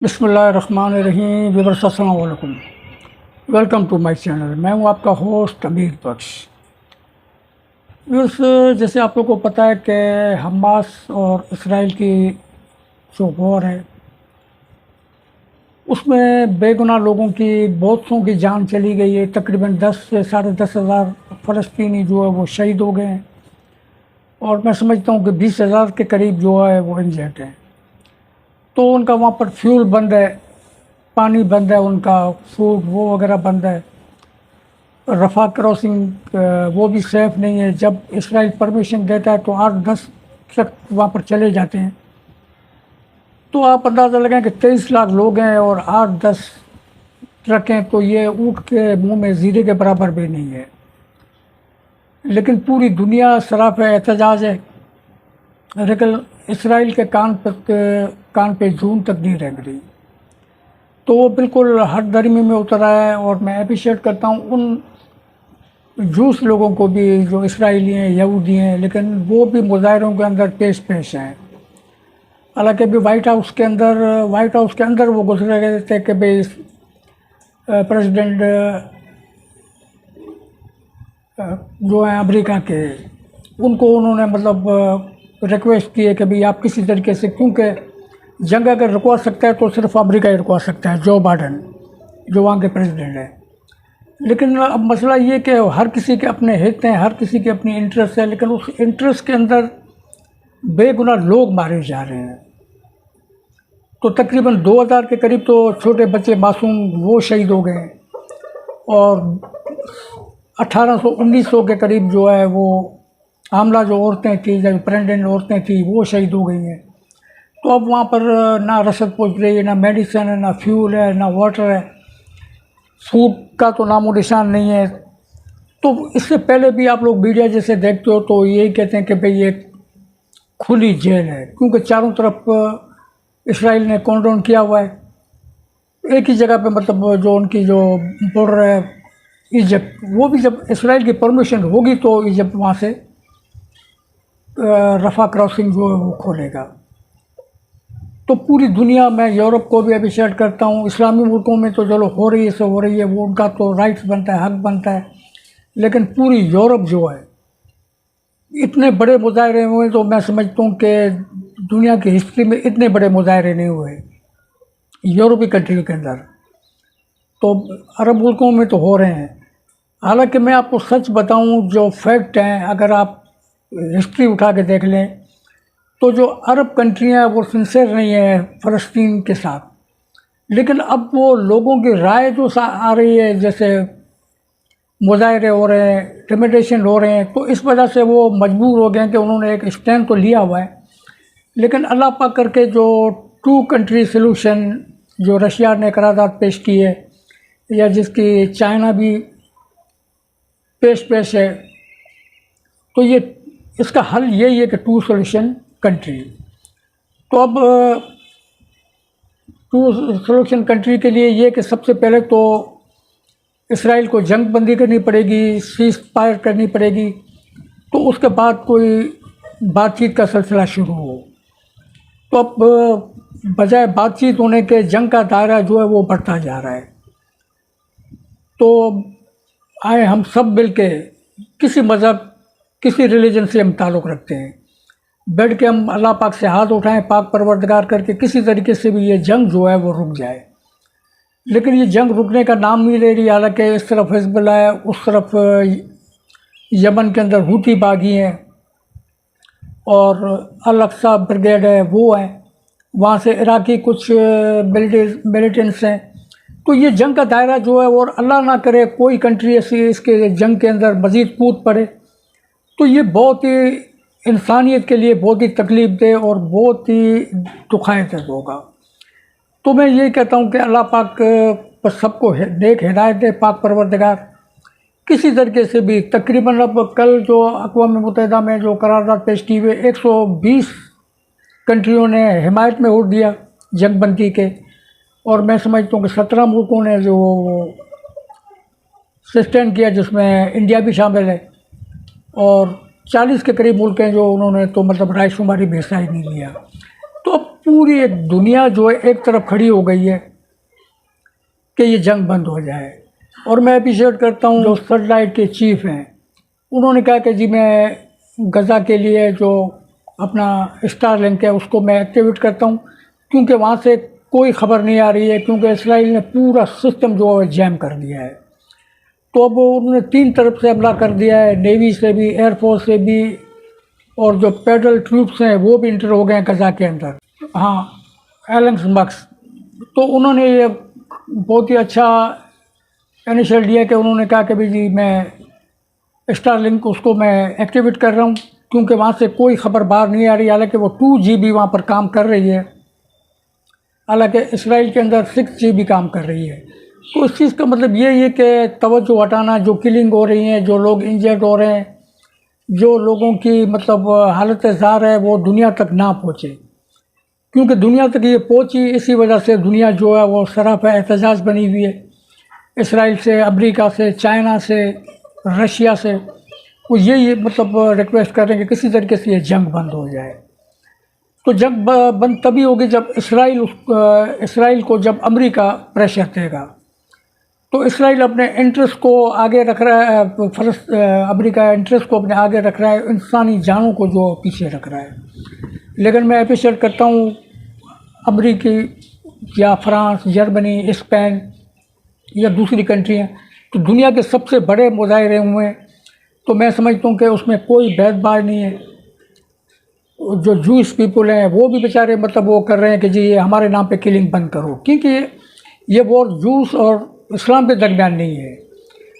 بسم اللہ الرحمن الرحیم ویورز السلام علیکم، ویلکم ٹو مائی چینل۔ میں ہوں آپ کا ہوسٹ امیر بخش۔ ویورز، جیسے آپ لوگوں کو پتہ ہے کہ حماس اور اسرائیل کی جو وار ہے اس میں بے گناہ لوگوں کی بہت سوں کی جان چلی گئی ہے۔ تقریباً 10 سے 10,500 فلسطینی جو ہے وہ شہید ہو گئے ہیں، اور میں سمجھتا ہوں کہ 20,000 کے قریب جو ہے وہ انجرڈ ہیں۔ تو ان کا وہاں پر فیول بند ہے، پانی بند ہے، ان کا فوڈ وہ وغیرہ بند ہے، رفح کراسنگ وہ بھی سیف نہیں ہے۔ جب اسرائیل پرمیشن دیتا ہے تو 8-10 ٹرک وہاں پر چلے جاتے ہیں، تو آپ اندازہ لگائیں کہ 23 لاکھ لوگ ہیں اور 8-10 ٹرک ہیں، تو یہ اونٹ کے منہ میں زیرے کے برابر بھی نہیں ہے۔ لیکن پوری دنیا سراف احتجاج ہے، لیکن اسرائیل کے کان پہ جون تک نہیں رہ گئی۔ تو وہ بالکل ہر درمی میں اتر آیا ہے، اور میں اپریشیٹ کرتا ہوں ان جوس لوگوں کو بھی جو اسرائیلی ہیں، یہودی ہیں، لیکن وہ بھی مظاہروں کے اندر پیش ہیں۔ حالانکہ بھی وائٹ ہاؤس کے اندر وہ گزرے گئے تھے کہ بھئی پریزیڈنٹ جو ہیں امریکہ کے، ان کو انہوں نے ریکویسٹ کی ہے کہ بھئی آپ کسی طریقے سے، کیونکہ جنگ اگر رکوا سکتا ہے تو صرف امریکہ ہی رکوا سکتا ہے، جو بائیڈن جو وہاں کے پریزیڈنٹ ہیں۔ لیکن اب مسئلہ یہ کہ ہر کسی کے اپنے ہت ہیں، ہر کسی کے اپنی انٹرسٹ ہے، لیکن اس انٹرسٹ کے اندر بے گناہ لوگ مارے جا رہے ہیں۔ تو تقریباً 2,000 کے قریب تو چھوٹے بچے معصوم وہ شہید ہو گئے ہیں، اور 1,800-1,900 کے قریب جو ہے وہ حاملہ جو عورتیں تھیں، جو پریگننٹ عورتیں تھیں، وہ شہید ہو گئی ہیں۔ تو اب وہاں پر نہ رسد پہنچ رہی ہے، نہ میڈیسن ہے، نہ فیول ہے، نہ واٹر ہے، فوڈ کا تو نام و نشان نہیں ہے۔ تو اس سے پہلے بھی آپ لوگ میڈیا جیسے دیکھتے ہو تو یہی کہتے ہیں کہ بھئی یہ کھلی جیل ہے، کیونکہ چاروں طرف اسرائیل نے کارڈن کیا ہوا ہے۔ ایک ہی جگہ پہ جو ان کی جو بارڈر ہے ایجپٹ، وہ بھی جب اسرائیل کی پرمیشن ہوگی تو ایجپٹ وہاں سے رفح کراسنگ جو ہے وہ کھولے گا۔ تو پوری دنیا میں یورپ کو بھی اپریشیٹ کرتا ہوں، اسلامی ملکوں میں تو چلو ہو رہی ہے، وہ ان کا تو رائٹس بنتا ہے، حق بنتا ہے، لیکن پوری یورپ جو ہے اتنے بڑے مظاہرے ہوئے تو میں سمجھتا ہوں کہ دنیا کی ہسٹری میں اتنے بڑے مظاہرے نہیں ہوئے یورپی کنٹری کے اندر۔ تو عرب ملکوں میں تو ہو رہے ہیں۔ حالانکہ میں آپ کو سچ بتاؤں، جو فیکٹ ہیں، اگر آپ ہسٹری اٹھا کے دیکھ لیں تو جو عرب کنٹریاں وہ سنسیئر نہیں ہیں فلسطین کے ساتھ، لیکن اب وہ لوگوں کی رائے جو آ رہی ہے، جیسے مظاہرے ہو رہے ہیں، ڈیمانسٹریشن ہو رہے ہیں، تو اس وجہ سے وہ مجبور ہو گئے ہیں کہ انہوں نے ایک اسٹینڈ تو لیا ہوا ہے۔ لیکن اللہ پاک کر کے جو 2 کنٹری سلوشن جو رشیا نے قرارداد پیش کی ہے، یا جس کی چائنا بھی پیش ہے، تو یہ اس کا حل یہی ہے کہ 2 سولوشن کنٹری۔ تو اب 2 سولوشن کنٹری کے لیے یہ کہ سب سے پہلے تو اسرائیل کو جنگ بندی کرنی پڑے گی، سیز فائر کرنی پڑے گی، تو اس کے بعد کوئی بات چیت کا سلسلہ شروع ہو۔ تو اب بجائے بات چیت ہونے کے جنگ کا دائرہ جو ہے وہ بڑھتا جا رہا ہے۔ تو آئے ہم سب مل کے، کسی مذہب، کسی ریلیجن سے ہم تعلق رکھتے ہیں، بیٹھ کے ہم اللہ پاک سے ہاتھ اٹھائیں، پاک پروردگار کر کے کسی طریقے سے بھی یہ جنگ جو ہے وہ رک جائے۔ لیکن یہ جنگ رکنے کا نام نہیں لے رہی، حالانکہ اس طرف حزب اللہ ہے، اس طرف یمن کے اندر ہوتی باغی ہیں، اور الاقصی بریگیڈ ہے وہ ہیں، وہاں سے عراقی کچھ ملیٹنٹس ہیں۔ تو یہ جنگ کا دائرہ جو ہے، اور اللہ نہ کرے کوئی کنٹری ایسی اس کے جنگ کے اندر مزید کود پڑے، تو یہ بہت ہی انسانیت کے لیے بہت ہی تکلیف دہ اور بہت ہی دکھائیدہ ہوگا۔ تو میں یہ کہتا ہوں کہ اللہ پاک پر سب کو نیک ہدایت دے، پاک پروردگار کسی طریقے سے بھی۔ تقریباً اب کل جو اقوام متحدہ میں جو قرارداد پیش کی ہوئے 120 کنٹریوں نے حمایت میں ووٹ دیا جنگ بندی کے، اور میں سمجھتا ہوں کہ 17 ملکوں نے جو سسٹین کیا، جس میں انڈیا بھی شامل ہے، اور 40 کے قریب ملک ہیں جو انہوں نے تو رائے شماری میں حصہ ہی نہیں لیا۔ تو اب پوری ایک دنیا جو ہے ایک طرف کھڑی ہو گئی ہے کہ یہ جنگ بند ہو جائے. اور میں اپریشیٹ کرتا ہوں جو سیٹلائٹ کے چیف ہیں، انہوں نے کہا کہ جی میں غزہ کے لیے جو اپنا اسٹار لنک ہے اس کو میں ایکٹیویٹ کرتا ہوں، کیونکہ وہاں سے کوئی خبر نہیں آ رہی ہے، کیونکہ اسرائیل نے پورا سسٹم جو ہے جیم کر دیا ہے. تو اب انہوں نے 3 طرف سے حملہ کر دیا ہے، نیوی سے بھی، ایئر فورس سے بھی، اور جو پیڈل ٹروپس ہیں وہ بھی انٹر ہو گئے ہیں غزہ کے اندر. ہاں، ایلنس مکس. تو انہوں نے یہ بہت ہی اچھا انیشیل دیا کہ انہوں نے کہا کہ جی میں اسٹار لنک اس کو میں ایکٹیویٹ کر رہا ہوں، کیونکہ وہاں سے کوئی خبر باہر نہیں آ رہی، حالانکہ وہ 2 GB وہاں پر کام کر رہی ہے، حالانکہ اسرائیل کے اندر 6 GB کام کر رہی ہے. تو اس چیز کا مطلب یہ ہے کہ توجہ ہٹانا، جو کلنگ ہو رہی ہیں، جو لوگ انجرڈ ہو رہے ہیں، جو لوگوں کی مطلب حالت زار ہے وہ دنیا تک نہ پہنچے، کیونکہ دنیا تک یہ پہنچی اسی وجہ سے دنیا جو ہے وہ سراپا احتجاج بنی ہوئی ہے. اسرائیل سے، امریکہ سے، چائنا سے، رشیا سے وہ یہی مطلب ریکویسٹ کر رہے ہیں کہ کسی طریقے سے یہ جنگ بند ہو جائے. تو جنگ بند تبھی ہوگی جب اسرائیل کو جب امریکہ پریشر دے گا. تو اسرائیل اپنے انٹرسٹ کو آگے رکھ رہا ہے، امریکہ انٹرسٹ کو اپنے آگے رکھ رہا ہے، انسانی جانوں کو جو پیچھے رکھ رہا ہے. لیکن میں اپریشیٹ کرتا ہوں امریکی یا فرانس، جرمنی، اسپین یا دوسری کنٹری ہیں تو دنیا کے سب سے بڑے مظاہرے ہوئے ہیں، تو میں سمجھتا ہوں کہ اس میں کوئی بھید بھاؤ نہیں ہے. جو جوئش پیپل ہیں وہ بھی بیچارے مطلب وہ کر رہے ہیں کہ جی یہ ہمارے نام پہ کلنگ بند کرو، کیونکہ یہ وار جوس اور اسلام کے درمیان نہیں ہے،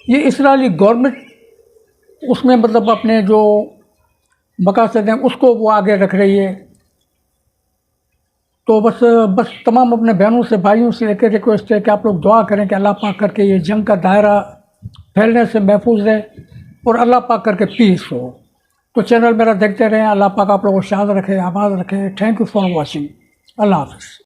یہ اسرائیلی گورنمنٹ اس میں مطلب اپنے جو مقاصد ہیں اس کو وہ آگے رکھ رہی ہے. تو بس تمام اپنے بہنوں سے، بھائیوں سے ایک ریکویسٹ ہے کہ آپ لوگ دعا کریں کہ اللہ پاک کر کے یہ جنگ کا دائرہ پھیلنے سے محفوظ رہے اور اللہ پاک کر کے پیس ہو. تو چینل میرا دیکھتے رہیں، اللہ پاک آپ لوگوں کو شاد رکھے، آباد رکھے. Thank you for watching. اللہ حافظ.